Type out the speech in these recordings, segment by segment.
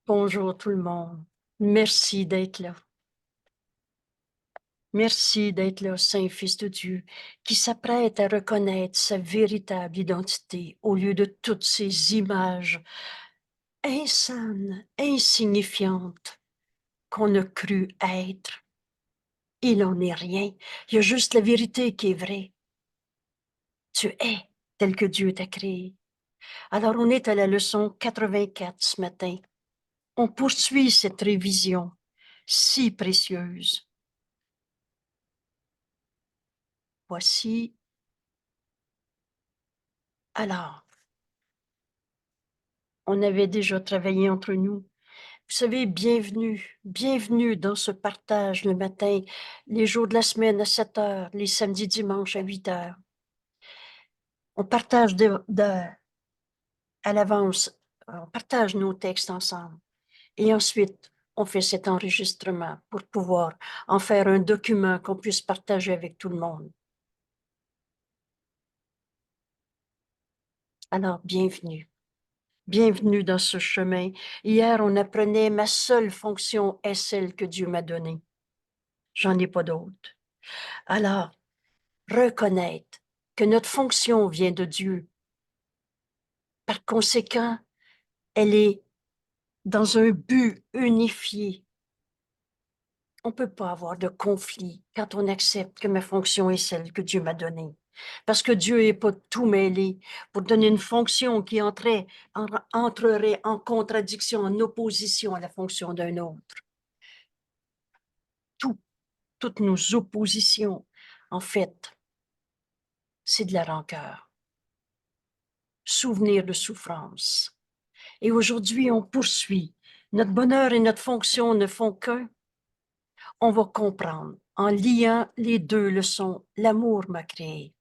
Bonjour tout le monde. Merci d'être là. Merci d'être là, Saint-Fils de Dieu, qui s'apprête à reconnaître sa véritable identité au lieu de toutes ces images insanes, insignifiantes qu'on a cru être. Il n'en est rien. Il y a juste la vérité qui est vraie. Tu es tel que Dieu t'a créé. Alors on est à la leçon 84 ce matin. On poursuit cette révision si précieuse. Voici. Alors, on avait déjà travaillé entre nous. Vous savez, bienvenue dans ce partage le matin, les jours de la semaine à 7 heures, les samedis, dimanches à 8 heures. On partage à l'avance, on partage nos textes ensemble. Et ensuite, on fait cet enregistrement pour pouvoir en faire un document qu'on puisse partager avec tout le monde. Alors, bienvenue. Bienvenue dans ce chemin. Hier, on apprenait ma seule fonction est celle que Dieu m'a donnée. J'en ai pas d'autre. Alors, reconnaître que notre fonction vient de Dieu. Par conséquent, elle est dans un but unifié. On ne peut pas avoir de conflit quand on accepte que ma fonction est celle que Dieu m'a donnée. Parce que Dieu n'est pas tout mêlé pour donner une fonction qui entrerait en contradiction, en opposition à la fonction d'un autre. Toutes nos oppositions, en fait, c'est de la rancœur. Souvenir de souffrance. Et aujourd'hui, on poursuit. Notre bonheur et notre fonction ne font qu'un. On va comprendre. En liant les deux leçons, l'amour m'a créé.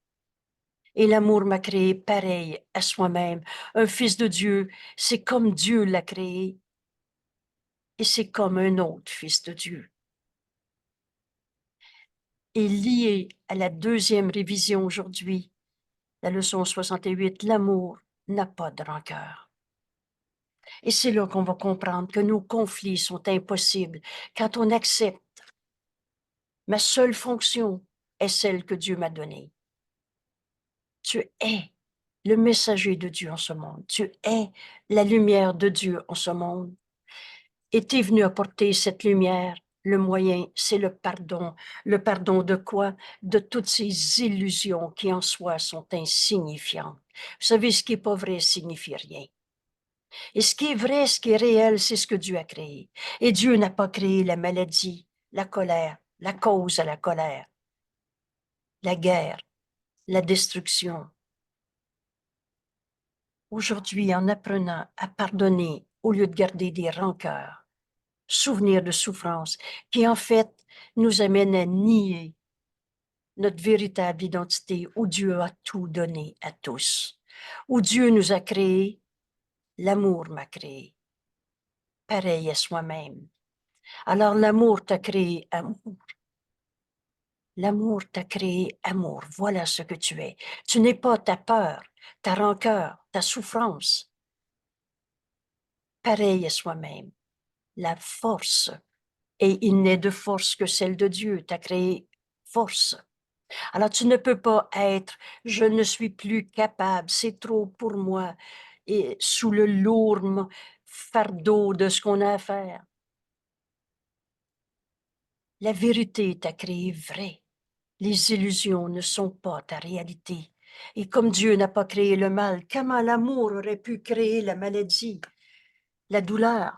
Et l'amour m'a créé pareil à soi-même. Un fils de Dieu, c'est comme Dieu l'a créé. Et c'est comme un autre fils de Dieu. Et lié à la deuxième révision aujourd'hui, la leçon 68, l'amour n'a pas de rancœur. Et c'est là qu'on va comprendre que nos conflits sont impossibles quand on accepte ma seule fonction est celle que Dieu m'a donnée. Tu es le messager de Dieu en ce monde. Tu es la lumière de Dieu en ce monde. Et tu es venu apporter cette lumière. Le moyen, c'est le pardon. Le pardon de quoi? De toutes ces illusions qui en soi sont insignifiantes. Vous savez, ce qui n'est pas vrai signifie rien. Et ce qui est vrai, ce qui est réel, c'est ce que Dieu a créé. Et Dieu n'a pas créé la maladie, la colère, la cause à la colère, la guerre, la destruction. Aujourd'hui, en apprenant à pardonner au lieu de garder des rancœurs, souvenirs de souffrance, qui en fait nous amènent à nier notre véritable identité où Dieu a tout donné à tous, où Dieu nous a créés, l'amour m'a créé, pareil à soi-même. Alors l'amour t'a créé amour. L'amour t'a créé amour. Voilà ce que tu es. Tu n'es pas ta peur, ta rancœur, ta souffrance. Pareil à soi-même. La force. Et il n'est de force que celle de Dieu. T'a créé force. Alors tu ne peux pas être, je ne suis plus capable, c'est trop pour moi, et sous le lourd fardeau de ce qu'on a à faire. La vérité t'a créé vrai. Les illusions ne sont pas ta réalité. Et comme Dieu n'a pas créé le mal, comment l'amour aurait pu créer la maladie, la douleur,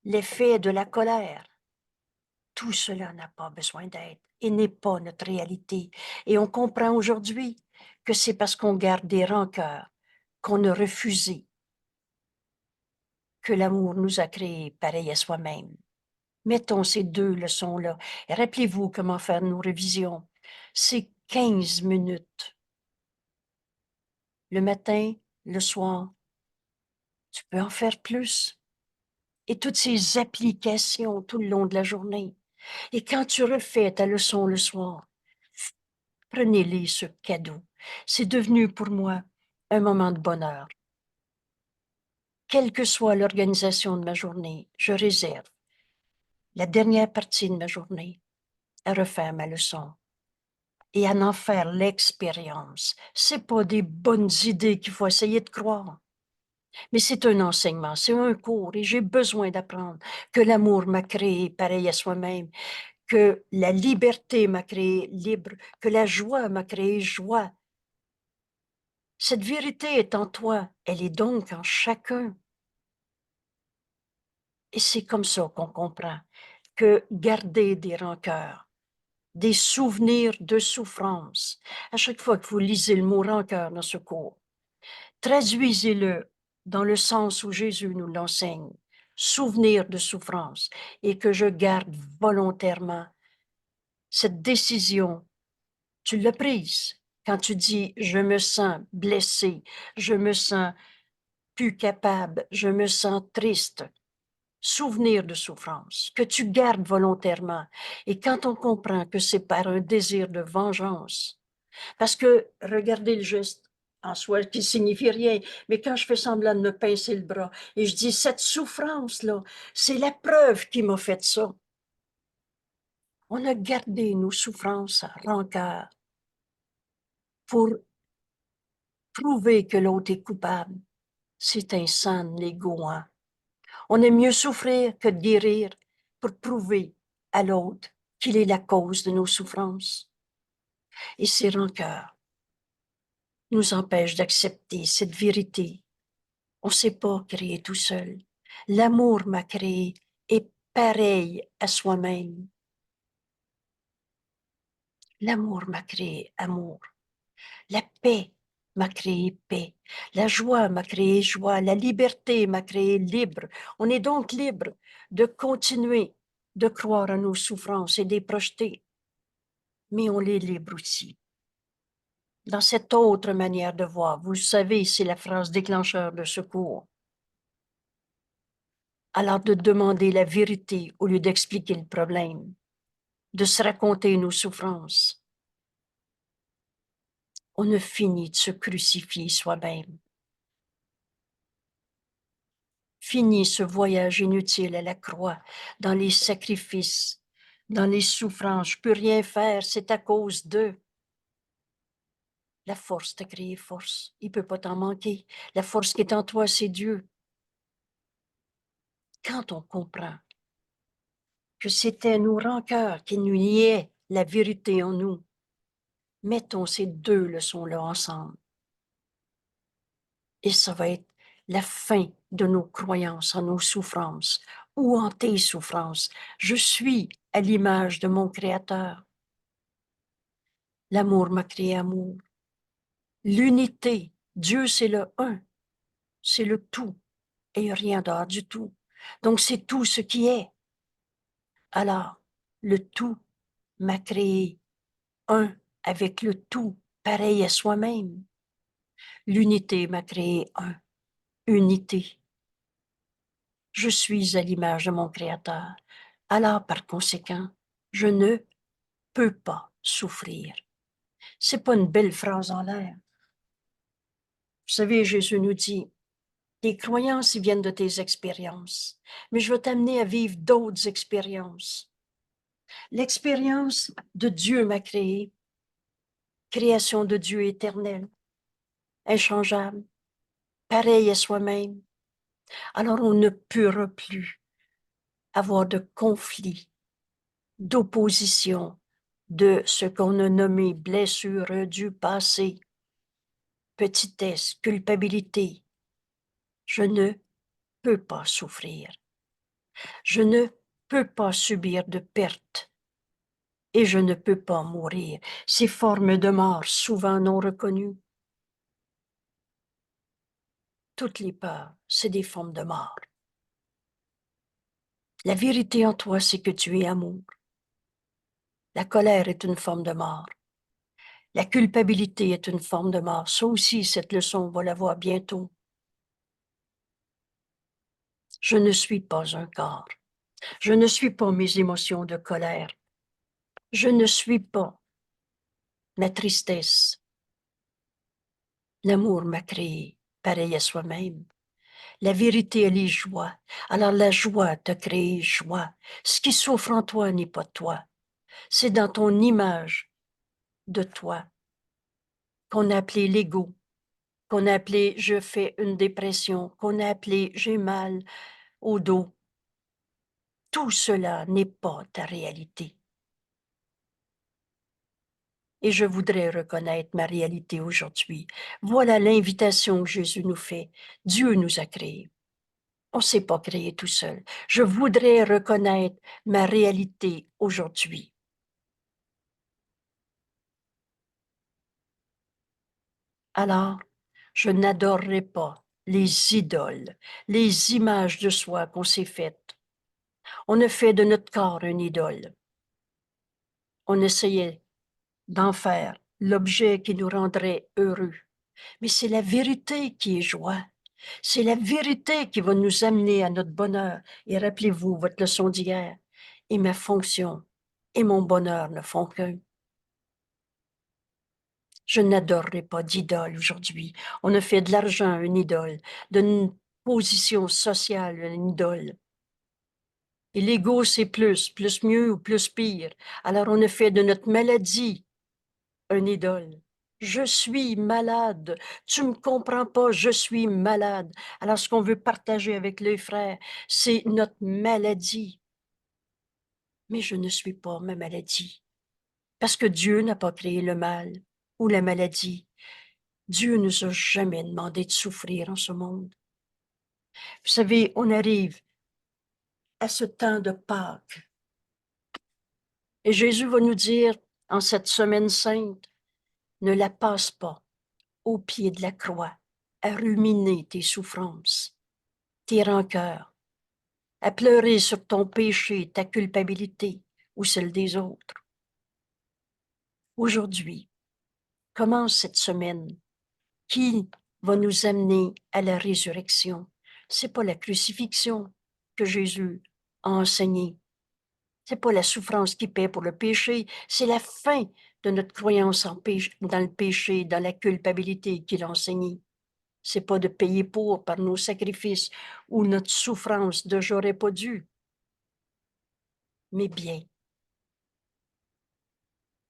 l'effet de la colère? Tout cela n'a pas besoin d'être et n'est pas notre réalité. Et on comprend aujourd'hui que c'est parce qu'on garde des rancœurs, qu'on a refusé, que l'amour nous a créés pareil à soi-même. Mettons ces deux leçons-là et rappelez-vous comment faire nos révisions. C'est 15 minutes. Le matin, le soir, tu peux en faire plus. Et toutes ces applications tout le long de la journée. Et quand tu refais ta leçon le soir, prenez-les ce cadeau. C'est devenu pour moi un moment de bonheur. quelle que soit l'organisation de ma journée, je réserve la dernière partie de ma journée à refaire ma leçon et à en faire l'expérience. C'est pas des bonnes idées qu'il faut essayer de croire, mais c'est un enseignement, c'est un cours et j'ai besoin d'apprendre que l'amour m'a créé pareil à soi-même, que la liberté m'a créé libre, que la joie m'a créé joie. Cette vérité est en toi, elle est donc en chacun. Et c'est comme ça qu'on comprend que garder des rancœurs, des souvenirs de souffrance, à chaque fois que vous lisez le mot rancœur dans ce cours, traduisez-le dans le sens où Jésus nous l'enseigne, souvenir de souffrance, et que je garde volontairement cette décision. Tu l'as prise quand tu dis « je me sens blessé, je me sens plus capable, je me sens triste ». Souvenir de souffrance, que tu gardes volontairement. Et quand on comprend que c'est par un désir de vengeance, parce que regardez le geste en soi qui signifie rien, mais quand je fais semblant de me pincer le bras et je dis cette souffrance-là, c'est la preuve qui m'a fait ça. On a gardé nos souffrances, rancœur, pour prouver que l'autre est coupable. C'est insane, l'égoïant. On aime mieux souffrir que de guérir pour prouver à l'autre qu'il est la cause de nos souffrances. Et ces rancœurs nous empêchent d'accepter cette vérité. On ne s'est pas créé tout seul. L'amour m'a créé et pareil à soi-même. L'amour m'a créé amour. La paix m'a créé paix. La joie m'a créé joie. La liberté m'a créé libre. On est donc libre de continuer de croire à nos souffrances et de les projeter. Mais on est libre aussi. Dans cette autre manière de voir, vous le savez, c'est la phrase déclencheur de ce cours. Alors de demander la vérité au lieu d'expliquer le problème, de se raconter nos souffrances. On a fini de se crucifier soi-même. Fini ce voyage inutile à la croix, dans les sacrifices, dans les souffrances. Je peux rien faire, c'est à cause d'eux. La force t'a créé force. Il peut pas t'en manquer. La force qui est en toi, c'est Dieu. Quand on comprend que c'était nos rancœurs qui nous niaient la vérité en nous, mettons ces deux leçons-là ensemble. Et ça va être la fin de nos croyances en nos souffrances ou en tes souffrances. Je suis à l'image de mon Créateur. L'amour m'a créé amour. L'unité, Dieu c'est le un, c'est le tout et rien d'autre du tout. Donc c'est tout ce qui est. Alors, le tout m'a créé un avec le tout, pareil à soi-même. L'unité m'a créé un, unité. Je suis à l'image de mon Créateur. Alors, par conséquent, je ne peux pas souffrir. C'est pas une belle phrase en l'air. Vous savez, Jésus nous dit, tes croyances, ils viennent de tes expériences, mais je veux t'amener à vivre d'autres expériences. L'expérience de Dieu m'a créé, création de Dieu éternel, inchangeable, pareil à soi-même. Alors on ne pourra plus avoir de conflit, d'opposition, de ce qu'on a nommé blessure du passé, petitesse, culpabilité. Je ne peux pas souffrir. Je ne peux pas subir de perte et je ne peux pas mourir. Ces formes de mort souvent non reconnues. Toutes les peurs, c'est des formes de mort. La vérité en toi, c'est que tu es amour. La colère est une forme de mort. La culpabilité est une forme de mort. Ça aussi, cette leçon, on va la voir bientôt. Je ne suis pas un corps. Je ne suis pas mes émotions de colère. Je ne suis pas ma tristesse. L'amour m'a créé, pareil à soi-même. La vérité, elle est joie. Alors la joie t'a créé joie. Ce qui souffre en toi n'est pas toi. C'est dans ton image de toi qu'on a appelé l'ego, qu'on a appelé je fais une dépression, qu'on a appelé j'ai mal au dos. Tout cela n'est pas ta réalité. Et je voudrais reconnaître ma réalité aujourd'hui. Voilà l'invitation que Jésus nous fait. Dieu nous a créés. On ne s'est pas créé tout seul. Je voudrais reconnaître ma réalité aujourd'hui. Alors, je n'adorerai pas les idoles, les images de soi qu'on s'est faites. On a fait de notre corps une idole. On essayait d'en faire l'objet qui nous rendrait heureux. Mais c'est la vérité qui est joie. C'est la vérité qui va nous amener à notre bonheur. Et rappelez-vous votre leçon d'hier. Et ma fonction et mon bonheur ne font qu'un. Je n'adorerai pas d'idole aujourd'hui. On a fait de l'argent une idole, d'une position sociale une idole. Et l'ego, c'est plus mieux ou plus pire. Alors on a fait de notre maladie une idole. Je suis malade. Tu me comprends pas, je suis malade. Alors ce qu'on veut partager avec les frères, c'est notre maladie. Mais je ne suis pas ma maladie. Parce que Dieu n'a pas créé le mal ou la maladie. Dieu nous a jamais demandé de souffrir en ce monde. Vous savez, on arrive à ce temps de Pâques. Et Jésus va nous dire, en cette semaine sainte, ne la passe pas au pied de la croix, à ruminer tes souffrances, tes rancœurs, à pleurer sur ton péché, ta culpabilité ou celle des autres. Aujourd'hui, commence cette semaine qui va nous amener à la résurrection. C'est pas la crucifixion que Jésus a enseignée. C'est pas la souffrance qui paie pour le péché, c'est la fin de notre croyance dans le péché, dans la culpabilité qu'il a enseigné. C'est pas de payer pour par nos sacrifices ou notre souffrance de j'aurais pas dû, mais bien.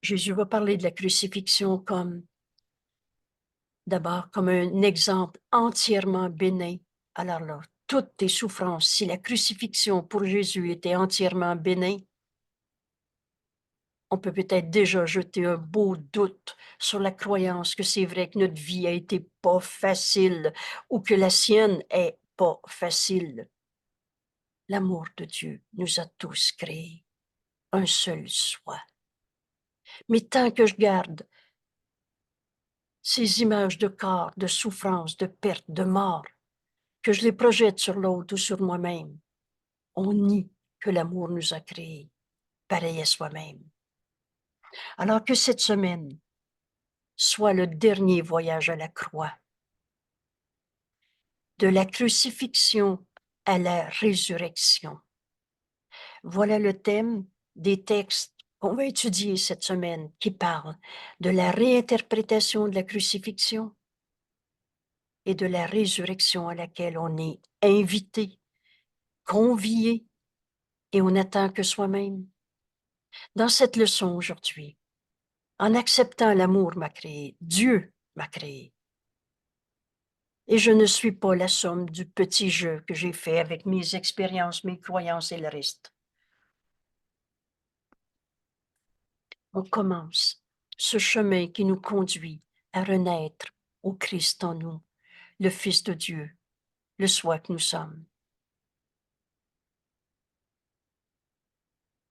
Jésus va parler de la crucifixion comme, d'abord, comme un exemple entièrement bénin. Alors là, toutes tes souffrances, si la crucifixion pour Jésus était entièrement bénin, on peut peut-être déjà jeter un beau doute sur la croyance que c'est vrai que notre vie a été pas facile ou que la sienne est pas facile. L'amour de Dieu nous a tous créés, un seul soi. Mais tant que je garde ces images de corps, de souffrance, de perte, de mort, que je les projette sur l'autre ou sur moi-même, on nie que l'amour nous a créés, pareil à soi-même. Alors que cette semaine soit le dernier voyage à la croix, de la crucifixion à la résurrection. Voilà le thème des textes qu'on va étudier cette semaine qui parlent de la réinterprétation de la crucifixion et de la résurrection à laquelle on est invité, convié et on n'attend que soi-même. Dans cette leçon aujourd'hui, en acceptant l'amour m'a créé, Dieu m'a créé. Et je ne suis pas la somme du petit jeu que j'ai fait avec mes expériences, mes croyances et le reste. On commence ce chemin qui nous conduit à renaître au Christ en nous, le Fils de Dieu, le soi que nous sommes.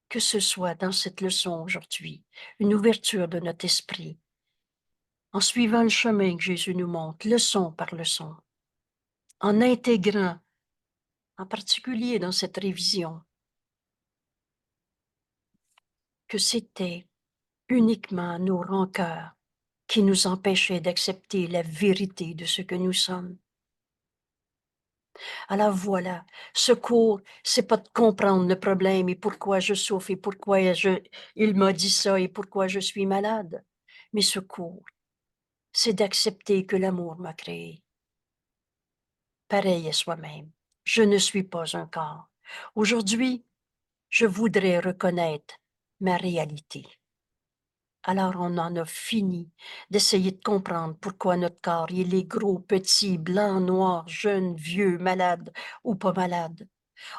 Que ce soit dans cette leçon aujourd'hui, une ouverture de notre esprit, en suivant le chemin que Jésus nous montre, leçon par leçon, en intégrant, en particulier dans cette révision, que c'était uniquement nos rancœurs qui nous empêchaient d'accepter la vérité de ce que nous sommes. Alors voilà, secours, c'est pas de comprendre le problème et pourquoi je souffre et pourquoi il m'a dit ça et pourquoi je suis malade. Mais secours, c'est d'accepter que l'amour m'a créé. pareil à soi-même. Je ne suis pas un corps. Aujourd'hui, je voudrais reconnaître ma réalité. Alors on en a fini d'essayer de comprendre pourquoi notre corps, il est gros, petit, blanc, noir, jeune, vieux, malade ou pas malade.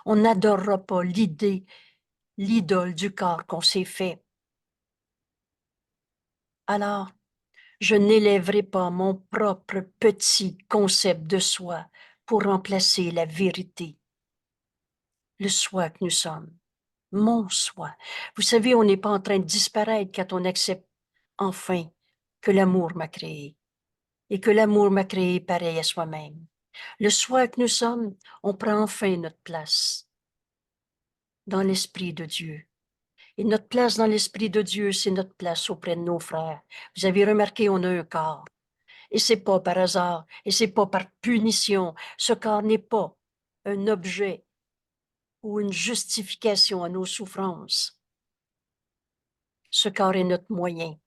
On n'adorera pas l'idole du corps qu'on s'est fait. Alors, je n'élèverai pas mon propre petit concept de soi pour remplacer la vérité, le soi que nous sommes, mon soi. Vous savez, on n'est pas en train de disparaître quand on accepte enfin que l'amour m'a créé et que l'amour m'a créé pareil à soi-même. Le soi que nous sommes, on prend enfin notre place dans l'Esprit de Dieu. Et notre place dans l'Esprit de Dieu, c'est notre place auprès de nos frères. Vous avez remarqué, on a un corps. Et c'est pas par hasard, et c'est pas par punition. Ce corps n'est pas un objet ou une justification à nos souffrances. Ce corps est notre moyen,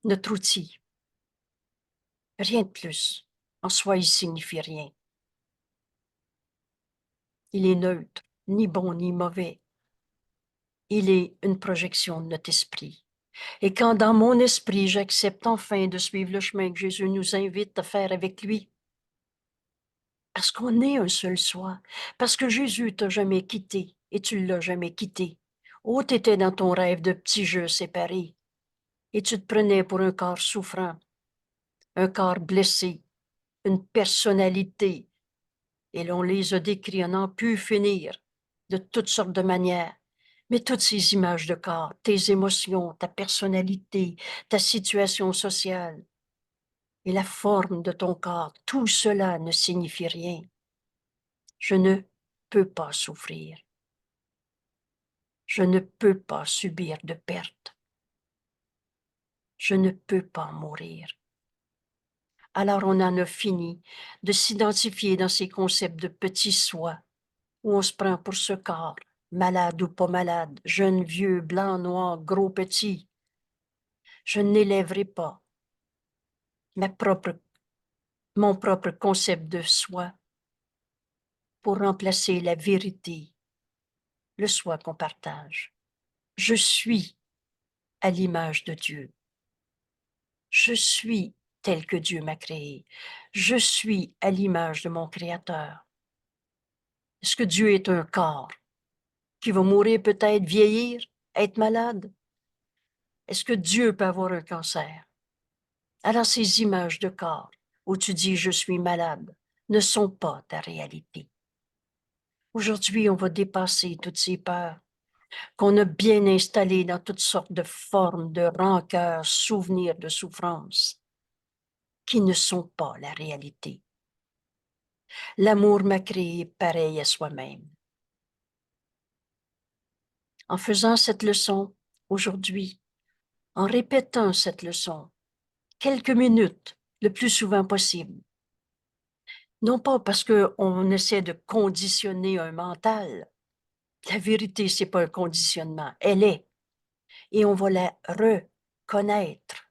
notre outil. Rien de plus. En soi, il signifie rien. Il est neutre, ni bon ni mauvais. Il est une projection de notre esprit. Et quand dans mon esprit, j'accepte enfin de suivre le chemin que Jésus nous invite à faire avec lui, parce qu'on est un seul soi, parce que Jésus t'a jamais quitté et tu l'as jamais quitté. Oh, t'étais dans ton rêve de petit jeu séparé et tu te prenais pour un corps souffrant, un corps blessé, une personnalité. Et l'on les a décrits à n'en plus finir, de toutes sortes de manières. Mais toutes ces images de corps, tes émotions, ta personnalité, ta situation sociale et la forme de ton corps, tout cela ne signifie rien. Je ne peux pas souffrir. Je ne peux pas subir de perte. Je ne peux pas mourir. Alors on en a fini de s'identifier dans ces concepts de petit soi, où on se prend pour ce corps, malade ou pas malade, jeune, vieux, blanc, noir, gros, petit. Je n'élèverai pas mon propre concept de soi pour remplacer la vérité, le soi qu'on partage. Je suis à l'image de Dieu. Je suis tel que Dieu m'a créé. Je suis à l'image de mon Créateur. Est-ce que Dieu est un corps qui va mourir peut-être, vieillir, être malade? Est-ce que Dieu peut avoir un cancer? Alors ces images de corps où tu dis je suis malade ne sont pas ta réalité. Aujourd'hui, on va dépasser toutes ces peurs qu'on a bien installées dans toutes sortes de formes de rancœur, souvenirs de souffrance, qui ne sont pas la réalité. L'amour m'a créé pareil à soi-même. En faisant cette leçon aujourd'hui, en répétant cette leçon, quelques minutes, le plus souvent possible, non pas parce qu'on essaie de conditionner un mental. La vérité, c'est pas un conditionnement, elle est, et on va la reconnaître.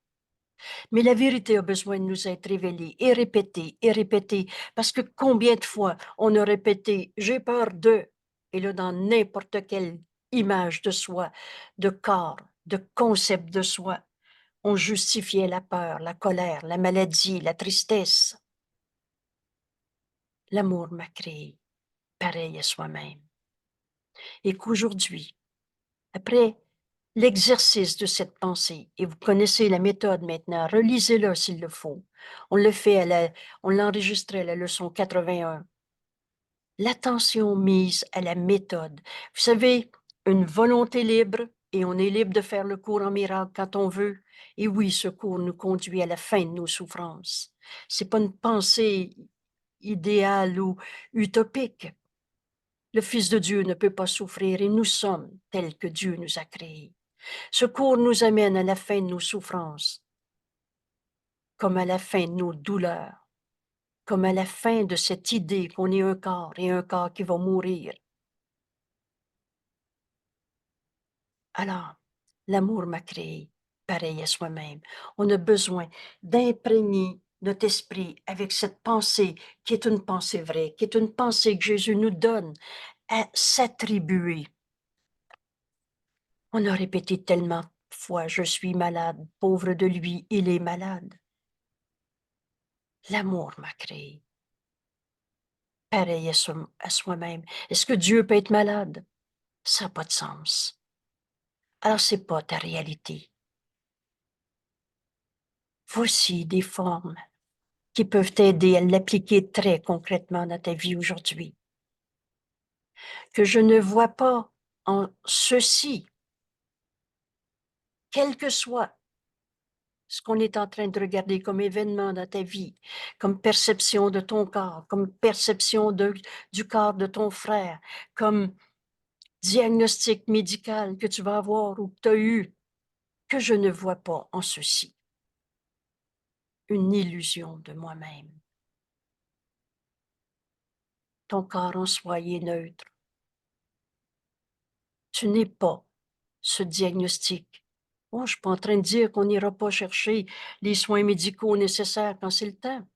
Mais la vérité a besoin de nous être révélée et répétée, parce que combien de fois on a répété « j'ai peur de », et là, dans n'importe quelle image de soi, de corps, de concept de soi, on justifiait la peur, la colère, la maladie, la tristesse. L'amour m'a créé pareil à soi-même. Et qu'aujourd'hui, après l'exercice de cette pensée, et vous connaissez la méthode maintenant, relisez-la s'il le faut. On le fait on l'a enregistré à la leçon 81. L'attention mise à la méthode. Vous savez, une volonté libre, et on est libre de faire le cours en miracle quand on veut. Et oui, ce cours nous conduit à la fin de nos souffrances. C'est pas une pensée idéale ou utopique. Le Fils de Dieu ne peut pas souffrir et nous sommes tels que Dieu nous a créés. Ce cours nous amène à la fin de nos souffrances, comme à la fin de nos douleurs, comme à la fin de cette idée qu'on est un corps et un corps qui va mourir. Alors, l'amour m'a créé, pareil à soi-même. On a besoin d'imprégner notre esprit avec cette pensée qui est une pensée vraie, qui est une pensée que Jésus nous donne à s'attribuer. On a répété tellement de fois, je suis malade, pauvre de lui, il est malade. L'amour m'a créé. Pareil à soi-même. Est-ce que Dieu peut être malade? Ça n'a pas de sens. Alors, c'est pas ta réalité. Voici des formes qui peuvent t'aider à l'appliquer très concrètement dans ta vie aujourd'hui. Que je ne vois pas en ceci, quel que soit ce qu'on est en train de regarder comme événement dans ta vie, comme perception de ton corps, comme perception du corps de ton frère, comme diagnostic médical que tu vas avoir ou que tu as eu, que je ne vois pas en ceci une illusion de moi-même. Ton corps en soi est neutre. Tu n'es pas ce diagnostic. Oh, je ne suis pas en train de dire qu'on n'ira pas chercher les soins médicaux nécessaires quand c'est le temps.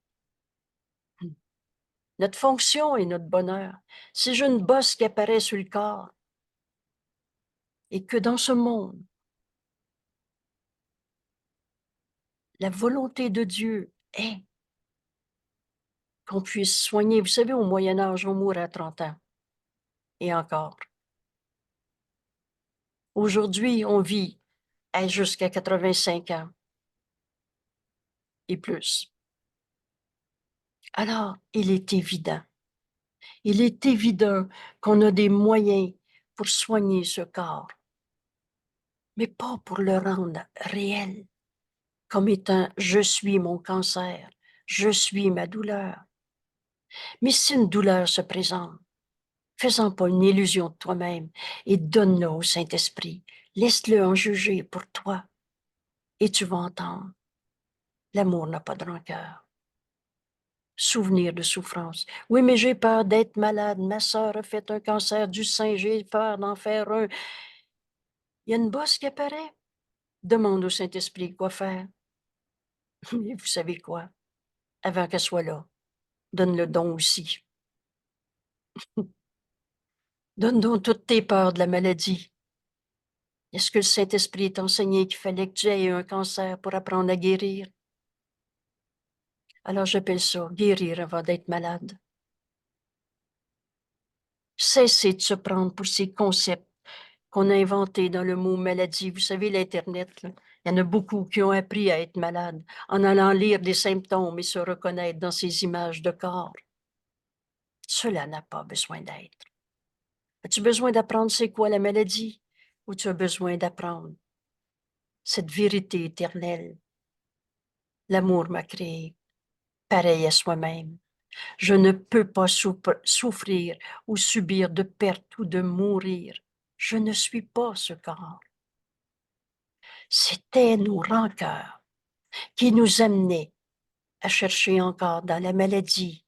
Notre fonction est notre bonheur. Si j'ai une bosse qui apparaît sur le corps et que dans ce monde, la volonté de Dieu est qu'on puisse soigner. Vous savez, au Moyen Âge, on mourait à 30 ans. Et encore. Aujourd'hui, on vit jusqu'à 85 ans et plus. Alors, il est évident qu'on a des moyens pour soigner ce corps, mais pas pour le rendre réel, comme étant je suis mon cancer, je suis ma douleur. Mais si une douleur se présente, fais-en pas une illusion de toi-même et donne-le au Saint-Esprit. Laisse-le en juger pour toi et tu vas entendre. L'amour n'a pas de rancœur. Souvenir de souffrance. Oui, mais j'ai peur d'être malade. Ma sœur a fait un cancer du sein. J'ai peur d'en faire un. Il y a une bosse qui apparaît. Demande au Saint-Esprit quoi faire. Et vous savez quoi? Avant qu'elle soit là, donne le don aussi. Donne donc toutes tes peurs de la maladie. Est-ce que le Saint-Esprit t'a enseigné qu'il fallait que tu aies un cancer pour apprendre à guérir? Alors j'appelle ça guérir avant d'être malade. Cessez de se prendre pour ces concepts qu'on a inventés dans le mot maladie. Vous savez, l'Internet, là, il y en a beaucoup qui ont appris à être malades en allant lire des symptômes et se reconnaître dans ces images de corps. Cela n'a pas besoin d'être. As-tu besoin d'apprendre c'est quoi la maladie ou tu as besoin d'apprendre cette vérité éternelle? L'amour m'a créé, pareil à soi-même. Je ne peux pas souffrir ou subir de perte ou de mourir. Je ne suis pas ce corps. C'était nos rancœurs qui nous amenaient à chercher encore dans la maladie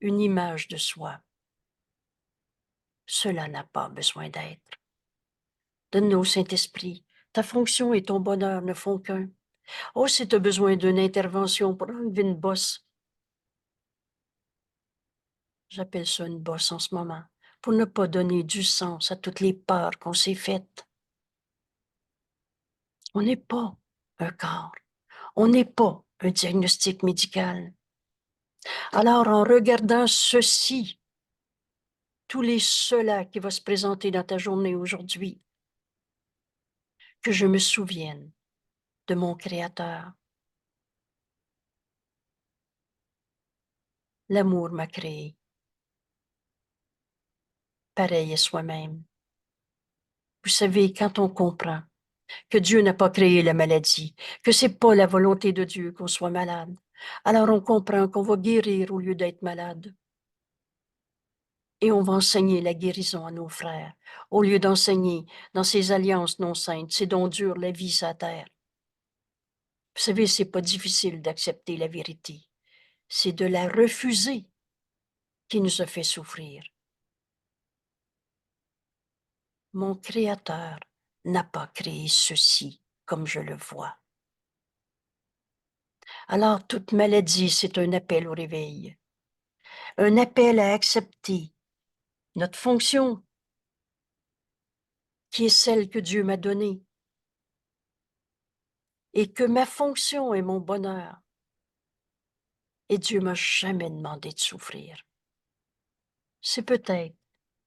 une image de soi. Cela n'a pas besoin d'être. Donne-nous au Saint-Esprit. Ta fonction et ton bonheur ne font qu'un. Oh, si tu as besoin d'une intervention pour enlever une bosse, j'appelle ça une bosse en ce moment, pour ne pas donner du sens à toutes les peurs qu'on s'est faites. On n'est pas un corps. On n'est pas un diagnostic médical. Alors, en regardant ceci, tous les cela qui va se présenter dans ta journée aujourd'hui, que je me souvienne de mon Créateur. L'amour m'a créé, pareil à soi-même. Vous savez, quand on comprend que Dieu n'a pas créé la maladie, que c'est pas la volonté de Dieu qu'on soit malade, alors on comprend qu'on va guérir au lieu d'être malade. Et on va enseigner la guérison à nos frères, au lieu d'enseigner dans ces alliances non saintes, ces dons durs la vie sur la terre. Vous savez, c'est pas difficile d'accepter la vérité. C'est de la refuser qui nous a fait souffrir. Mon Créateur n'a pas créé ceci comme je le vois. Alors, toute maladie, c'est un appel au réveil, un appel à accepter notre fonction, qui est celle que Dieu m'a donnée, et que ma fonction est mon bonheur. Et Dieu m'a jamais demandé de souffrir. C'est peut-être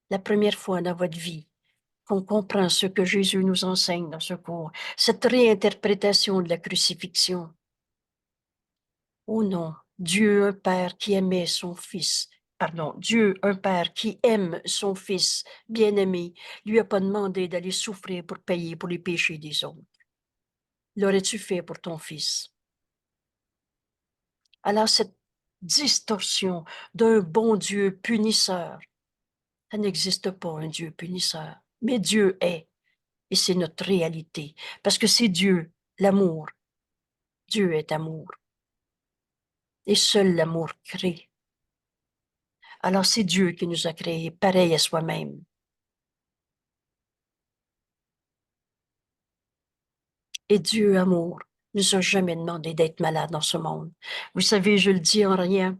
la première fois dans votre vie qu'on comprend ce que Jésus nous enseigne dans ce cours, cette réinterprétation de la crucifixion. Oh non, Dieu un Père qui aimait son Fils, pardon, Dieu un Père qui aime son Fils bien-aimé, lui a pas demandé d'aller souffrir pour payer pour les péchés des autres. L'aurais-tu fait pour ton Fils? Alors cette distorsion d'un bon Dieu punisseur, ça n'existe pas un Dieu punisseur, mais Dieu est, et c'est notre réalité, parce que c'est Dieu, l'amour. Dieu est amour, et seul l'amour crée. Alors c'est Dieu qui nous a créés pareil à soi-même. Et Dieu, amour, nous a jamais demandé d'être malade dans ce monde. Vous savez, je le dis en rien,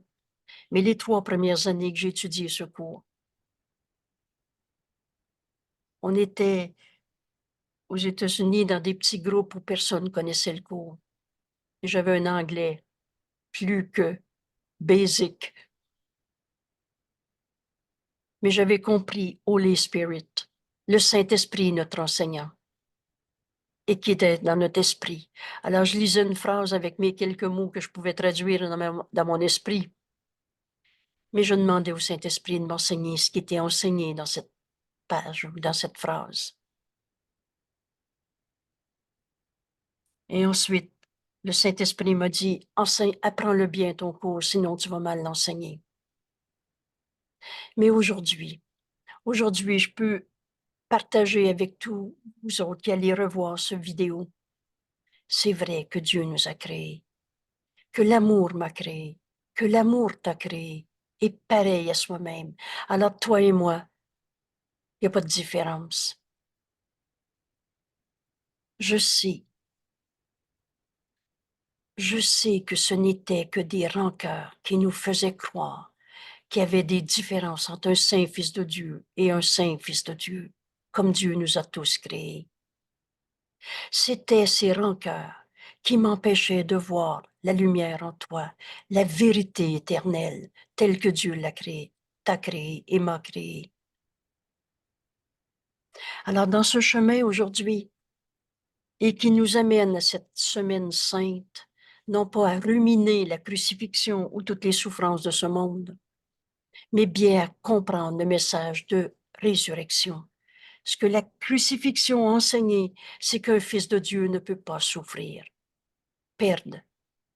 mais les 3 premières années que j'ai étudié ce cours, on était aux États-Unis dans des petits groupes où personne connaissait le cours. J'avais un anglais plus que basic, mais j'avais compris Holy Spirit, le Saint-Esprit, notre enseignant, et qui était dans notre esprit. Alors, je lisais une phrase avec mes quelques mots que je pouvais traduire dans mon esprit, mais je demandais au Saint-Esprit de m'enseigner ce qui était enseigné dans cette page ou dans cette phrase. Et ensuite, le Saint-Esprit m'a dit, apprends-le bien ton cours, sinon tu vas mal l'enseigner. Mais aujourd'hui, je peux partager avec tous vous autres qui allez revoir ce vidéo. C'est vrai que Dieu nous a créés, que l'amour m'a créé, que l'amour t'a créé, et pareil à soi-même. Alors toi et moi, il n'y a pas de différence. Je sais, je sais que ce n'était que des rancœurs qui nous faisaient croire qu'il y avait des différences entre un saint fils de Dieu et un saint fils de Dieu, comme Dieu nous a tous créés. C'étaient ces rancœurs qui m'empêchaient de voir la lumière en toi, la vérité éternelle, telle que Dieu l'a créée, t'a créée et m'a créée. Alors, dans ce chemin aujourd'hui, et qui nous amène à cette semaine sainte, non pas à ruminer la crucifixion ou toutes les souffrances de ce monde, mais bien à comprendre le message de résurrection. Ce que la crucifixion a enseigné, c'est qu'un fils de Dieu ne peut pas souffrir, perdre,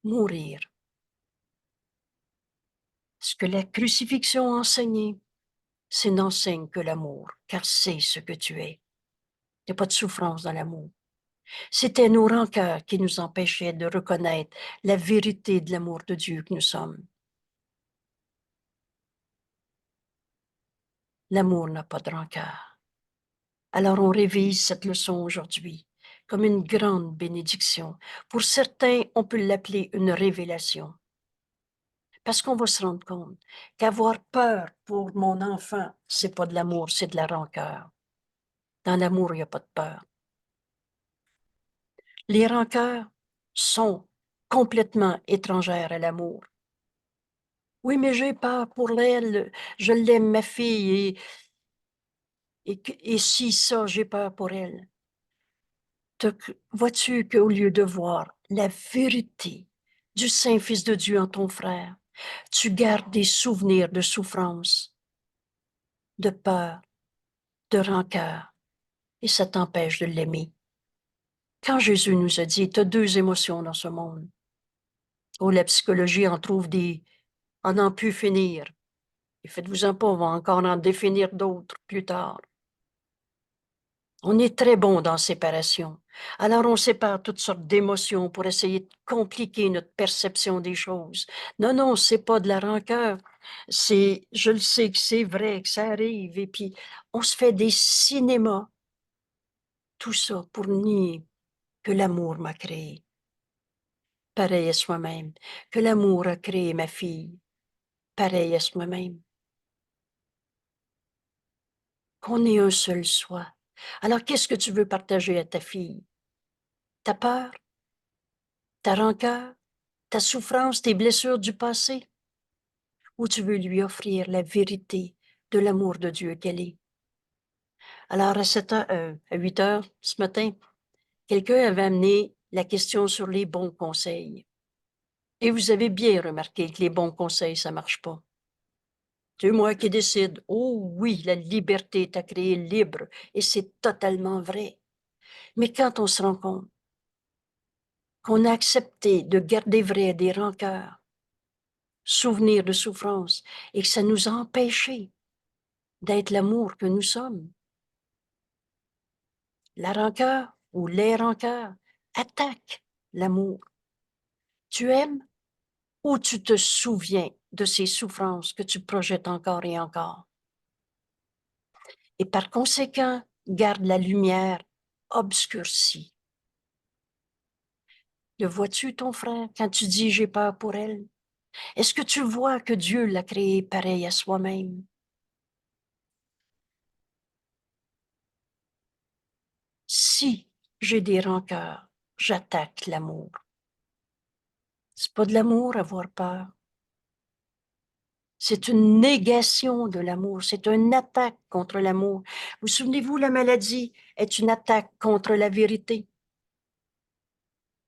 mourir. Ce que la crucifixion a enseigné, c'est n'enseigne que l'amour, car c'est ce que tu es. Il n'y a pas de souffrance dans l'amour. C'était nos rancœurs qui nous empêchaient de reconnaître la vérité de l'amour de Dieu que nous sommes. L'amour n'a pas de rancœur. Alors on révise cette leçon aujourd'hui comme une grande bénédiction. Pour certains, on peut l'appeler une révélation. Parce qu'on va se rendre compte qu'avoir peur pour mon enfant, c'est pas de l'amour, c'est de la rancœur. Dans l'amour, il n'y a pas de peur. Les rancœurs sont complètement étrangères à l'amour. Oui, mais j'ai peur pour elle, je l'aime, ma fille, et si ça, j'ai peur pour elle. Vois-tu qu'au lieu de voir la vérité du Saint-Fils de Dieu en ton frère, tu gardes des souvenirs de souffrance, de peur, de rancœur, et ça t'empêche de l'aimer. Quand Jésus nous a dit, tu as 2 émotions dans ce monde, oh, la psychologie en trouve en n'en plus finir. Et faites-vous-en pas, on va encore en définir d'autres plus tard. On est très bon dans séparation. Alors on sépare toutes sortes d'émotions pour essayer de compliquer notre perception des choses. Non, non, c'est pas de la rancœur. Je le sais que c'est vrai, que ça arrive. Et puis, on se fait des cinémas. Tout ça pour nier que l'amour m'a créé. pareil à soi-même, que l'amour a créé ma fille, pareil à soi-même, qu'on est un seul soi. Alors, qu'est-ce que tu veux partager à ta fille? Ta peur? Ta rancœur? Ta souffrance? Tes blessures du passé? Ou tu veux lui offrir la vérité de l'amour de Dieu qu'elle est? Alors, à 8 heures ce matin, quelqu'un avait amené la question sur les bons conseils. Et vous avez bien remarqué que les bons conseils, ça marche pas. C'est moi qui décide. Oh oui, la liberté t'a créé libre, et c'est totalement vrai. Mais quand on se rend compte qu'on a accepté de garder vrai des rancœurs, souvenirs de souffrance, et que ça nous a empêchés d'être l'amour que nous sommes, la rancœur ou les rancœurs attaquent l'amour. Tu aimes ou tu te souviens de ces souffrances que tu projettes encore et encore. Et par conséquent, garde la lumière obscurcie. Le vois-tu, ton frère, quand tu dis j'ai peur pour elle? Est-ce que tu vois que Dieu l'a créé pareil à soi-même? Si j'ai des rancœurs, j'attaque l'amour. C'est pas de l'amour avoir peur. C'est une négation de l'amour, c'est une attaque contre l'amour. Vous souvenez-vous, la maladie est une attaque contre la vérité.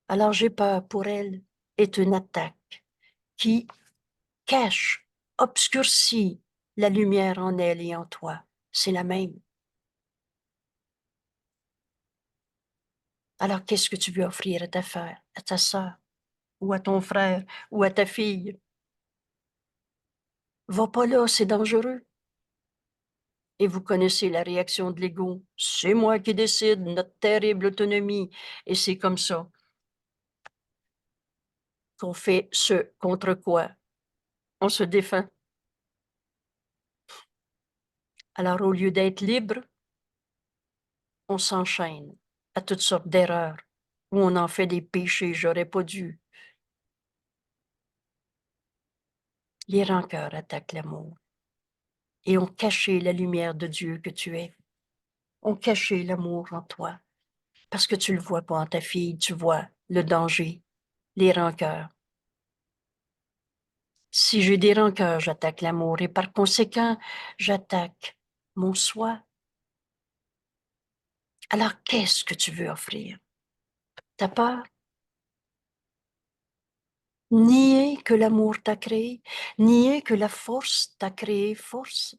Alors j'ai peur pour elle est une attaque qui cache, obscurcit la lumière en elle et en toi. C'est la même. Alors qu'est-ce que tu veux offrir à ta sœur, ou à ton frère, ou à ta fille? Va pas là, c'est dangereux. Et vous connaissez la réaction de l'ego. C'est moi qui décide, notre terrible autonomie. Et c'est comme ça qu'on fait ce contre quoi on se défend. Alors, au lieu d'être libre, on s'enchaîne à toutes sortes d'erreurs, où on en fait des péchés, j'aurais pas dû. Les rancœurs attaquent l'amour et ont caché la lumière de Dieu que tu es. Ont caché l'amour en toi. Parce que tu le vois pas en ta fille, tu vois le danger, les rancœurs. Si j'ai des rancœurs, j'attaque l'amour et par conséquent, j'attaque mon soi. Alors, qu'est-ce que tu veux offrir? Ta peur? Nier que l'amour t'a créé, nier que la force t'a créé force,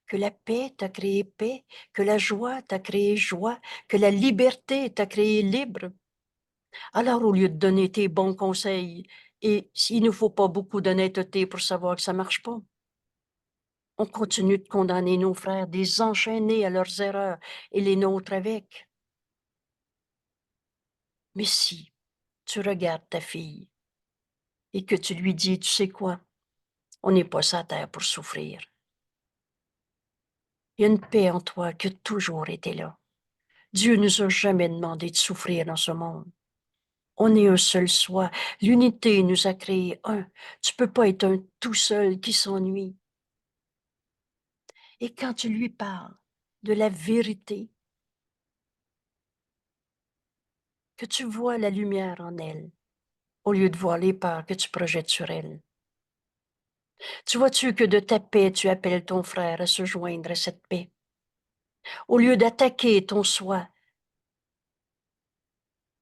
que la paix t'a créé paix, que la joie t'a créé joie, que la liberté t'a créé libre. Alors, au lieu de donner tes bons conseils, et s'il ne faut pas beaucoup d'honnêteté pour savoir que ça marche pas, on continue de condamner nos frères, de les enchaîner à leurs erreurs et les nôtres avec. Mais si tu regardes ta fille et que tu lui dis, tu sais quoi, on n'est pas sur la terre pour souffrir. Il y a une paix en toi qui a toujours été là. Dieu nous a jamais demandé de souffrir dans ce monde. On est un seul soi. L'unité nous a créé un. Tu peux pas être un tout seul qui s'ennuie. Et quand tu lui parles de la vérité, que tu vois la lumière en elle, au lieu de voir les peurs que tu projettes sur elle. Tu vois-tu que de ta paix, tu appelles ton frère à se joindre à cette paix? Au lieu d'attaquer ton soi,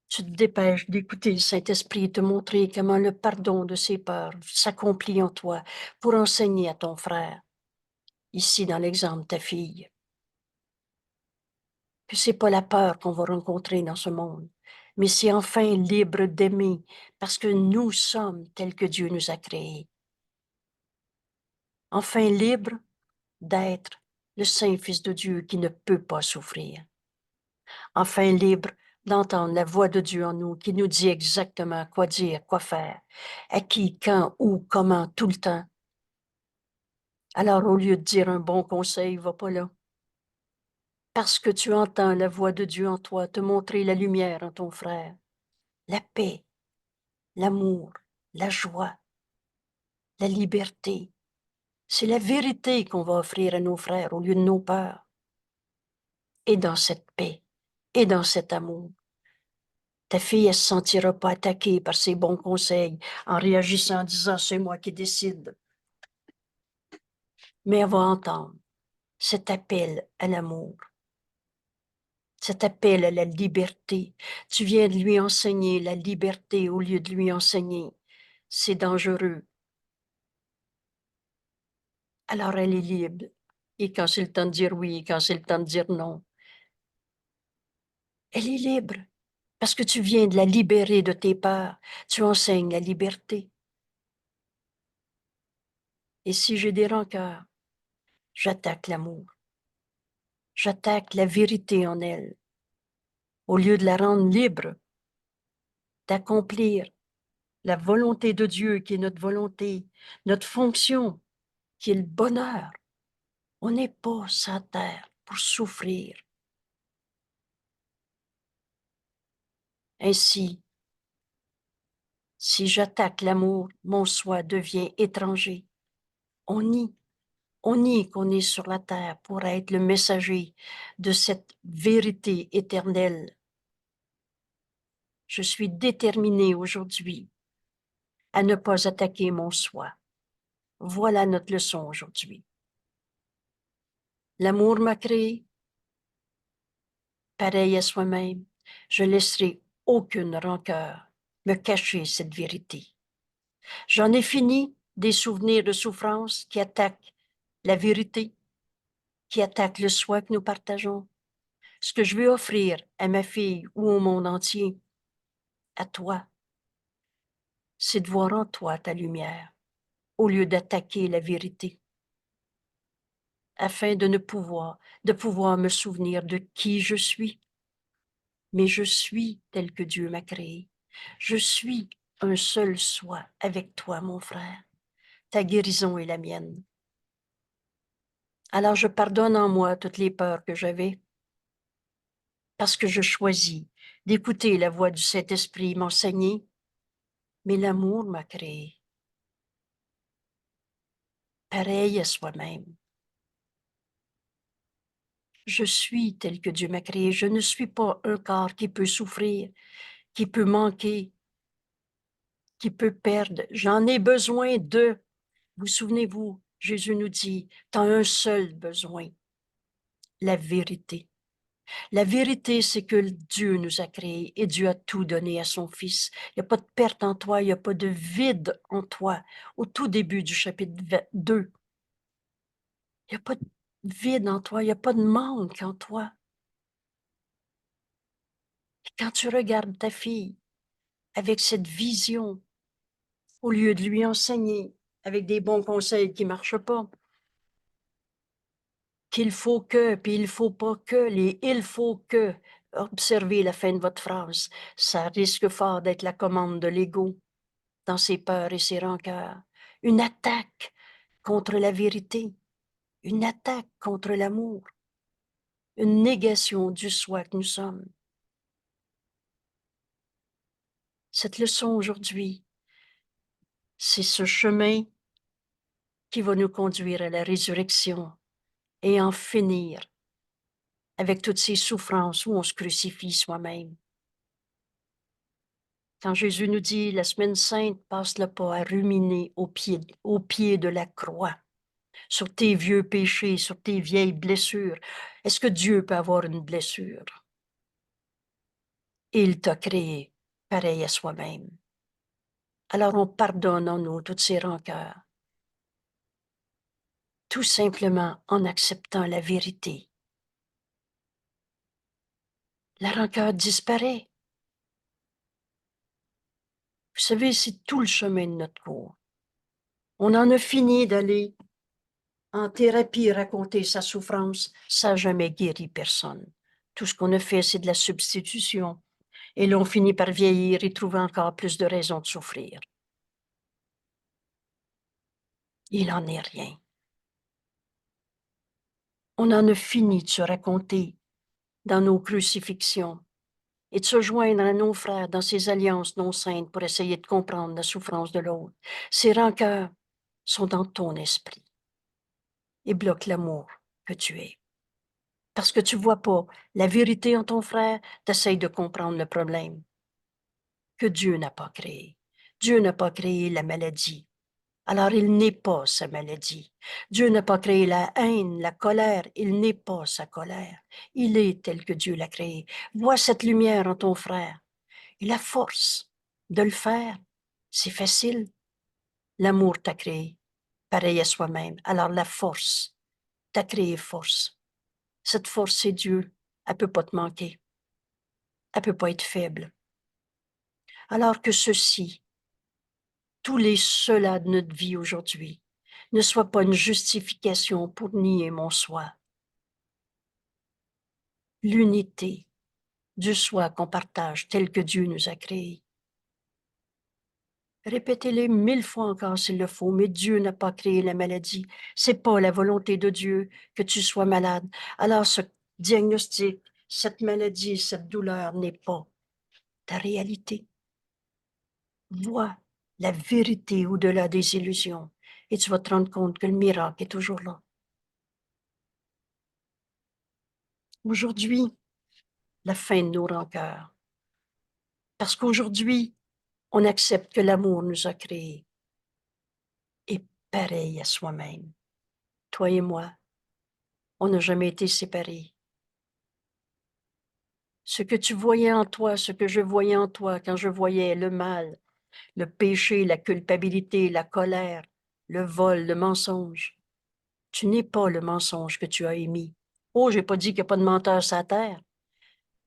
tu te dépêches d'écouter le Saint-Esprit et te montrer comment le pardon de ses peurs s'accomplit en toi pour enseigner à ton frère, ici dans l'exemple de ta fille, que c'est pas la peur qu'on va rencontrer dans ce monde, mais c'est enfin libre d'aimer parce que nous sommes tels que Dieu nous a créés. Enfin libre d'être le Saint Fils de Dieu qui ne peut pas souffrir. Enfin libre d'entendre la voix de Dieu en nous qui nous dit exactement quoi dire, quoi faire, à qui, quand, où, comment, tout le temps. Alors au lieu de dire un bon conseil, va pas là. Parce que tu entends la voix de Dieu en toi te montrer la lumière en ton frère, la paix, l'amour, la joie, la liberté. C'est la vérité qu'on va offrir à nos frères au lieu de nos peurs. Et dans cette paix, et dans cet amour, ta fille, elle se sentira pas attaquée par ses bons conseils en réagissant en disant c'est moi qui décide. Mais elle va entendre cet appel à l'amour, cet appel à la liberté. Tu viens de lui enseigner la liberté au lieu de lui enseigner. C'est dangereux. Alors elle est libre. Et quand c'est le temps de dire oui, quand c'est le temps de dire non, elle est libre. Parce que tu viens de la libérer de tes peurs. Tu enseignes la liberté. Et si j'ai des rancœurs, j'attaque l'amour. J'attaque la vérité en elle. Au lieu de la rendre libre, d'accomplir la volonté de Dieu qui est notre volonté, notre fonction qui est le bonheur. On n'est pas sur terre pour souffrir. Ainsi, si j'attaque l'amour, mon soi devient étranger. On nie qu'on est sur la terre pour être le messager de cette vérité éternelle. Je suis déterminée aujourd'hui à ne pas attaquer mon soi. Voilà notre leçon aujourd'hui. L'amour m'a créé, pareil à soi-même. Je laisserai aucune rancœur me cacher cette vérité. J'en ai fini des souvenirs de souffrance qui attaquent la vérité, qui attaquent le soi que nous partageons. Ce que je veux offrir à ma fille ou au monde entier, à toi, c'est de voir en toi ta lumière, au lieu d'attaquer la vérité, afin de pouvoir me souvenir de qui je suis. Mais je suis tel que Dieu m'a créé. Je suis un seul soi avec toi, mon frère. Ta guérison est la mienne. Alors je pardonne en moi toutes les peurs que j'avais, parce que je choisis d'écouter la voix du Saint-Esprit m'enseigner, mais l'amour m'a créé, pareil à soi-même. Je suis tel que Dieu m'a créé. Je ne suis pas un corps qui peut souffrir, qui peut manquer, qui peut perdre. J'en ai besoin de. Vous souvenez-vous, Jésus nous dit, tu as un seul besoin, la vérité. La vérité, c'est que Dieu nous a créés et Dieu a tout donné à son Fils. Il n'y a pas de perte en toi, il n'y a pas de vide en toi. Au tout début du chapitre 2, il n'y a pas de vide en toi, il n'y a pas de manque en toi. Et quand tu regardes ta fille avec cette vision, au lieu de lui enseigner avec des bons conseils qui ne marchent pas, qu'il faut que, puis il faut pas que, les il faut que. Observez la fin de votre phrase. Ça risque fort d'être la commande de l'ego dans ses peurs et ses rancœurs. Une attaque contre la vérité, une attaque contre l'amour, une négation du soi que nous sommes. Cette leçon aujourd'hui, c'est ce chemin qui va nous conduire à la résurrection et en finir avec toutes ces souffrances où on se crucifie soi-même. Quand Jésus nous dit, la semaine sainte, passe-le pas à ruminer au pied de la croix, sur tes vieux péchés, sur tes vieilles blessures. Est-ce que Dieu peut avoir une blessure? Il t'a créé pareil à soi-même. Alors on pardonne en nous toutes ces rancœurs, tout simplement en acceptant la vérité. La rancœur disparaît. Vous savez, c'est tout le chemin de notre cours. On en a fini d'aller en thérapie raconter sa souffrance, ça n'a jamais guéri personne. Tout ce qu'on a fait, c'est de la substitution. Et l'on finit par vieillir et trouver encore plus de raisons de souffrir. Il n'en est rien. On en a fini de se raconter dans nos crucifixions et de se joindre à nos frères dans ces alliances non saintes pour essayer de comprendre la souffrance de l'autre. Ces rancœurs sont dans ton esprit et bloquent l'amour que tu es. Parce que tu vois pas la vérité en ton frère, tu essaies de comprendre le problème que Dieu n'a pas créé. Dieu n'a pas créé la maladie. Alors il n'est pas sa maladie. Dieu n'a pas créé la haine, la colère, il n'est pas sa colère. Il est tel que Dieu l'a créé. Vois cette lumière en ton frère. Et la force de le faire, c'est facile. L'amour t'a créé, pareil à soi-même. Alors la force, t'a créé force. Cette force, c'est Dieu. Elle peut pas te manquer. Elle peut pas être faible. Alors que ceci, tous les cela de notre vie aujourd'hui, ne soit pas une justification pour nier mon soi. L'unité du soi qu'on partage tel que Dieu nous a créé. Répétez-les 1000 fois encore s'il le faut, mais Dieu n'a pas créé la maladie. C'est pas la volonté de Dieu que tu sois malade. Alors ce diagnostic, cette maladie, cette douleur n'est pas ta réalité. Vois la vérité au-delà des illusions et tu vas te rendre compte que le miracle est toujours là. Aujourd'hui, la fin de nos rancœurs. Parce qu'aujourd'hui, on accepte que l'amour nous a créés et pareil à soi-même. Toi et moi, on n'a jamais été séparés. Ce que tu voyais en toi, ce que je voyais en toi quand je voyais le mal, le péché, la culpabilité, la colère, le vol, le mensonge. Tu n'es pas le mensonge que tu as émis. Oh, j'ai pas dit qu'il n'y a pas de menteur sur la terre.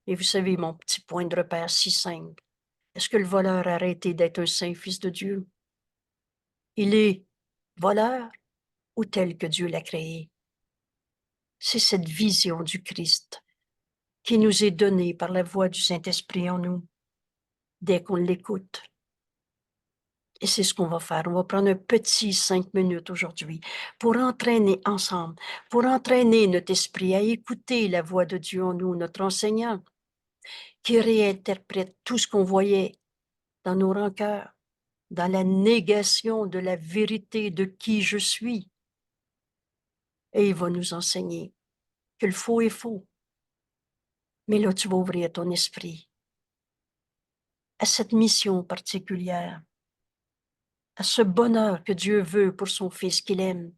Et vous savez, mon petit point de repère si simple. Est-ce que le voleur a arrêté d'être un saint fils de Dieu? Il est voleur ou tel que Dieu l'a créé? C'est cette vision du Christ qui nous est donnée par la voix du Saint-Esprit en nous, dès qu'on l'écoute. Et c'est ce qu'on va faire. On va prendre un petit 5 minutes aujourd'hui pour entraîner ensemble, pour entraîner notre esprit à écouter la voix de Dieu en nous, notre enseignant, qui réinterprète tout ce qu'on voyait dans nos rancœurs, dans la négation de la vérité de qui je suis. Et il va nous enseigner que le faux est faux. Mais là, tu vas ouvrir ton esprit à cette mission particulière, à ce bonheur que Dieu veut pour son Fils qu'il aime,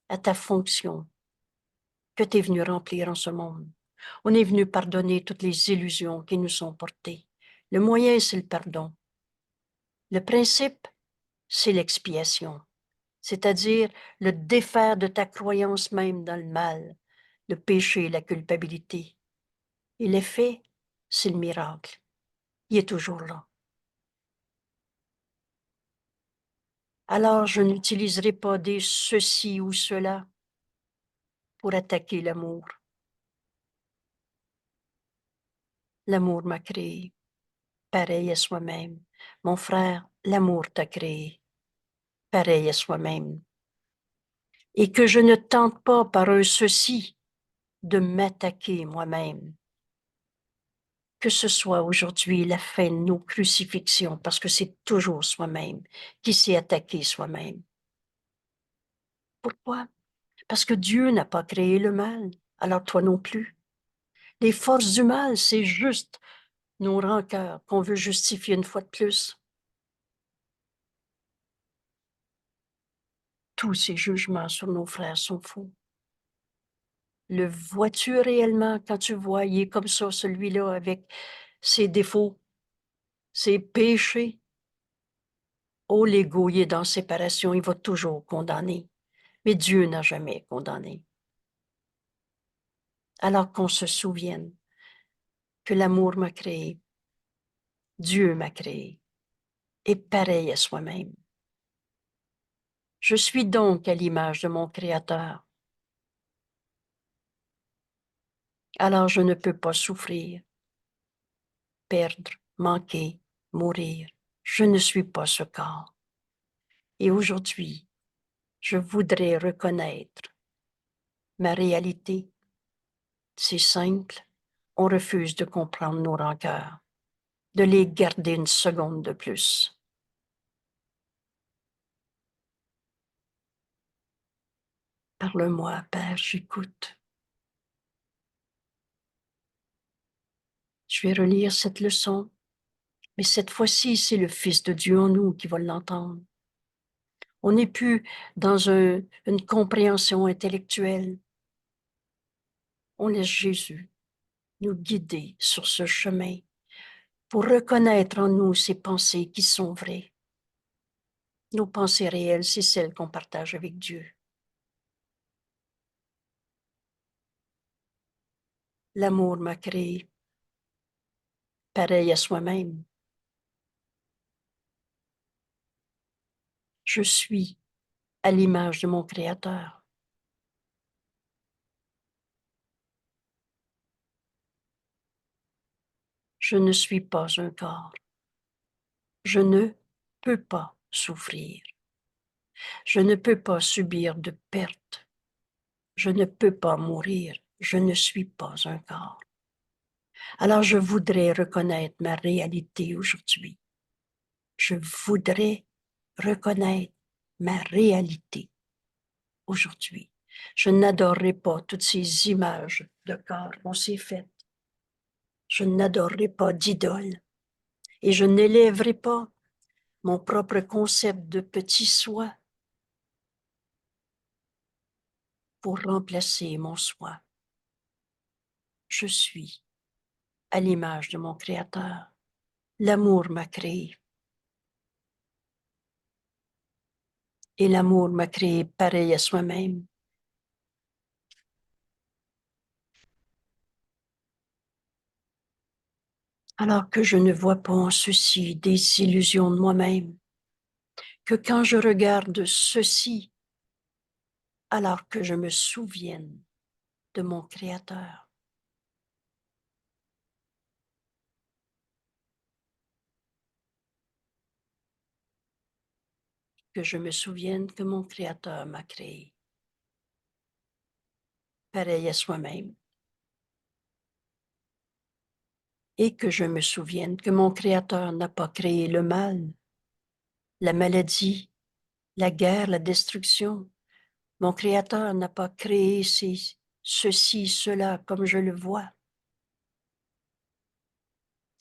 à ta fonction que tu es venu remplir en ce monde. On est venu pardonner toutes les illusions qui nous sont portées. Le moyen, c'est le pardon. Le principe, c'est l'expiation, c'est-à-dire le défaire de ta croyance même dans le mal, le péché, la culpabilité. Et l'effet, c'est le miracle. Il est toujours là. Alors je n'utiliserai pas des ceci ou cela pour attaquer l'amour. L'amour m'a créé, pareil à soi-même. Mon frère, l'amour t'a créé, pareil à soi-même. Et que je ne tente pas par un ceci de m'attaquer moi-même. Que ce soit aujourd'hui la fin de nos crucifixions, parce que c'est toujours soi-même qui s'est attaqué soi-même. Pourquoi? Parce que Dieu n'a pas créé le mal, alors toi non plus. Les forces du mal, c'est juste nos rancœurs qu'on veut justifier une fois de plus. Tous ces jugements sur nos frères sont faux. Le vois-tu réellement quand tu vois, il est comme ça, celui-là, avec ses défauts, ses péchés? Oh, l'ego, il est dans séparation, il va toujours condamner. Mais Dieu n'a jamais condamné. Alors qu'on se souvienne que l'amour m'a créé, Dieu m'a créé, et pareil à soi-même. Je suis donc à l'image de mon Créateur. Alors je ne peux pas souffrir, perdre, manquer, mourir. Je ne suis pas ce corps. Et aujourd'hui, je voudrais reconnaître ma réalité. C'est simple. on refuse de comprendre nos rancœurs, de les garder une seconde de plus. Parle-moi, Père, j'écoute. Je vais relire cette leçon, mais cette fois-ci, c'est le Fils de Dieu en nous qui va l'entendre. On n'est plus dans une compréhension intellectuelle. On laisse Jésus nous guider sur ce chemin pour reconnaître en nous ces pensées qui sont vraies. Nos pensées réelles, c'est celles qu'on partage avec Dieu. L'amour m'a créé pareil à soi-même. Je suis à l'image de mon Créateur. Je ne suis pas un corps. Je ne peux pas souffrir. Je ne peux pas subir de perte. Je ne peux pas mourir. Je ne suis pas un corps. Alors je voudrais reconnaître ma réalité aujourd'hui. Je voudrais reconnaître ma réalité aujourd'hui. Je n'adorerai pas toutes ces images de corps qu'on s'est faites. Je n'adorerai pas d'idole et je n'élèverai pas mon propre concept de petit soi pour remplacer mon soi. Je suis à l'image de mon Créateur. L'amour m'a créé. Et l'amour m'a créé pareil à soi-même. Alors que je ne vois pas en ceci des illusions de moi-même, que quand je regarde ceci, alors que je me souvienne de mon Créateur, que je me souvienne que mon Créateur m'a créé, pareil à soi-même, et que je me souvienne que mon Créateur n'a pas créé le mal, la maladie, la guerre, la destruction. Mon Créateur n'a pas créé ceci, cela, comme je le vois.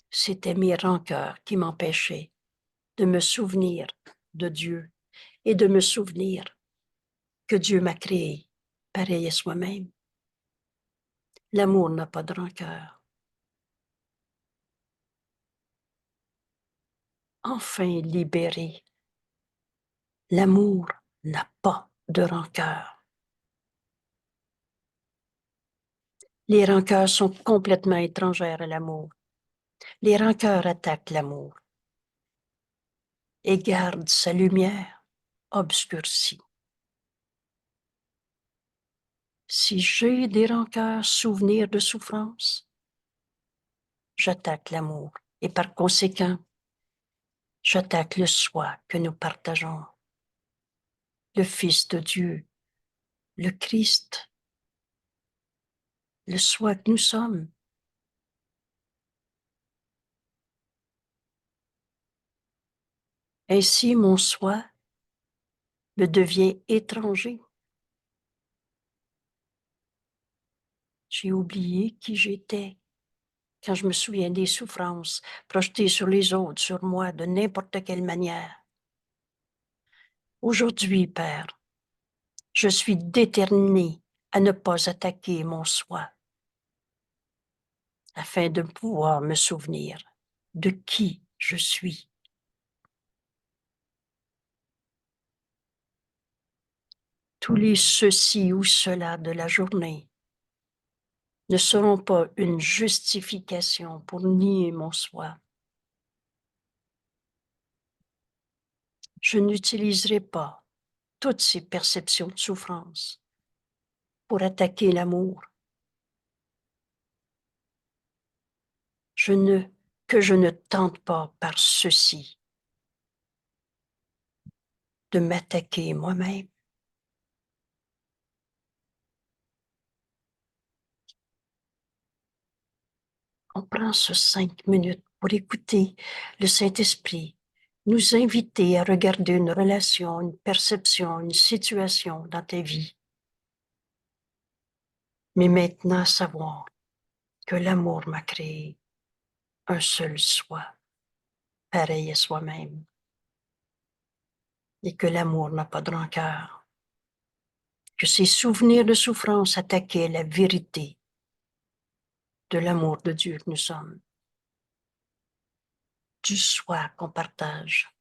C'était mes rancœurs qui m'empêchaient de me souvenir de Dieu et de me souvenir que Dieu m'a créé pareil à soi-même. L'amour n'a pas de rancœur. Enfin libéré, l'amour n'a pas de rancœur. Les rancœurs sont complètement étrangères à l'amour. Les rancœurs attaquent l'amour et gardent sa lumière obscurcie. Si j'ai des rancœurs, souvenirs de souffrance, j'attaque l'amour et par conséquent, j'attaque le soi que nous partageons, le Fils de Dieu, le Christ, le soi que nous sommes. Ainsi, mon soi me devient étranger. J'ai oublié qui j'étais quand je me souviens des souffrances projetées sur les autres, sur moi, de n'importe quelle manière. Aujourd'hui, Père, je suis déterminé à ne pas attaquer mon soi, afin de pouvoir me souvenir de qui je suis. Tous les ceci ou cela de la journée ne seront pas une justification pour nier mon soi. Je n'utiliserai pas toutes ces perceptions de souffrance pour attaquer l'amour. Que je ne tente pas par ceci de m'attaquer moi-même. On prend ce 5 minutes pour écouter le Saint-Esprit nous inviter à regarder une relation, une perception, une situation dans ta vie. Mais maintenant, savoir que l'amour m'a créé un seul soi, pareil à soi-même, et que l'amour n'a pas de rancœur, que ces souvenirs de souffrance attaquaient la vérité de l'amour de Dieu que nous sommes, du soi qu'on partage.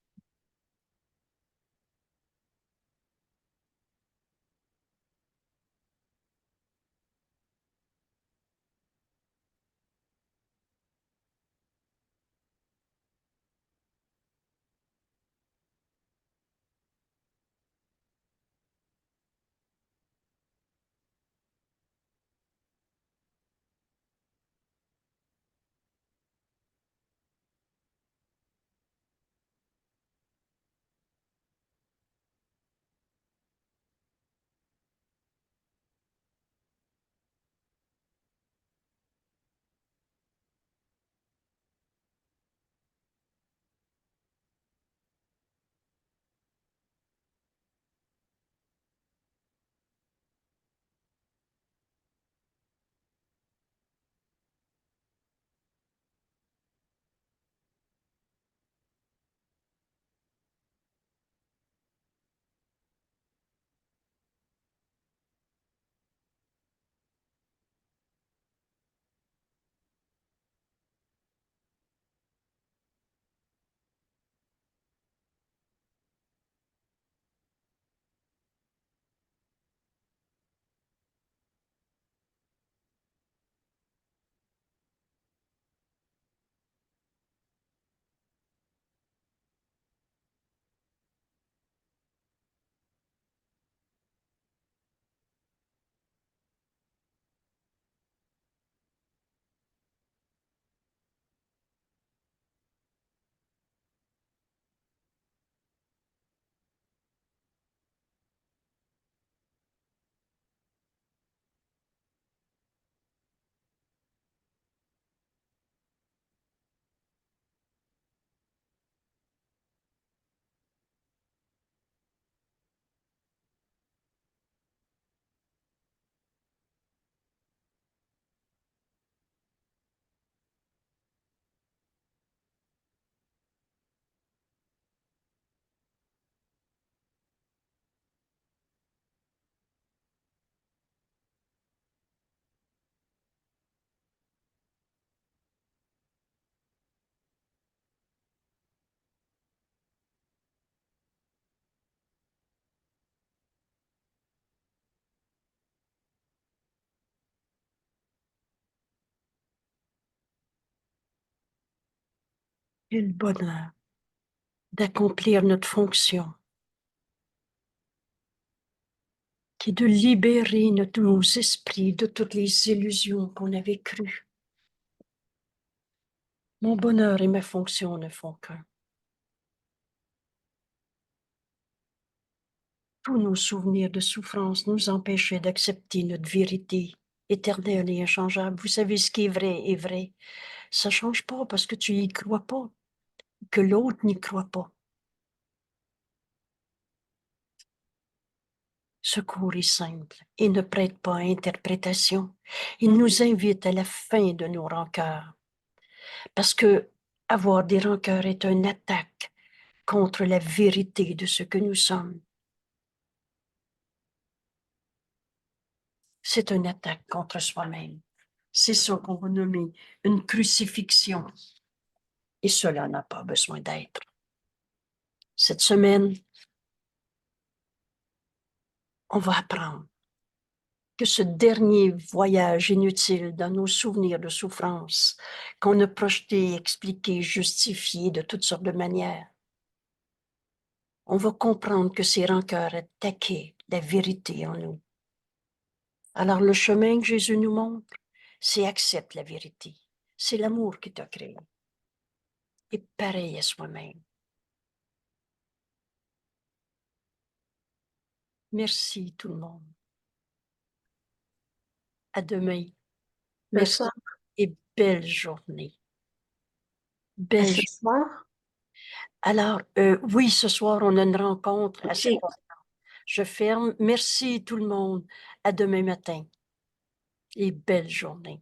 Quel bonheur d'accomplir notre fonction, qui est de libérer nos esprits de toutes les illusions qu'on avait crues. Mon bonheur et ma fonction ne font qu'un. Tous nos souvenirs de souffrance nous empêchaient d'accepter notre vérité éternelle et inchangeable. Vous savez, ce qui est vrai est vrai. Ça ne change pas parce que tu n'y crois pas, que l'autre n'y croit pas. Ce cours est simple et ne prête pas à interprétation. Il nous invite à la fin de nos rancœurs. Parce que avoir des rancœurs est une attaque contre la vérité de ce que nous sommes. C'est une attaque contre soi-même. C'est ça qu'on va nommer une crucifixion. Et cela n'a pas besoin d'être. Cette semaine, on va apprendre que ce dernier voyage inutile dans nos souvenirs de souffrance, qu'on a projeté, expliqué, justifié de toutes sortes de manières, on va comprendre que ces rancœurs attaquaient la vérité en nous. Alors le chemin que Jésus nous montre, c'est accepte la vérité. C'est l'amour qui t'a créé. Et pareil à soi-même. Merci tout le monde. À demain. C'est ça. Merci. et belle journée. À Belle ce jo soir? alors, oui, ce soir, on a une rencontre à OK. 7 heures. Je ferme. Merci tout le monde. À demain matin et belle journée.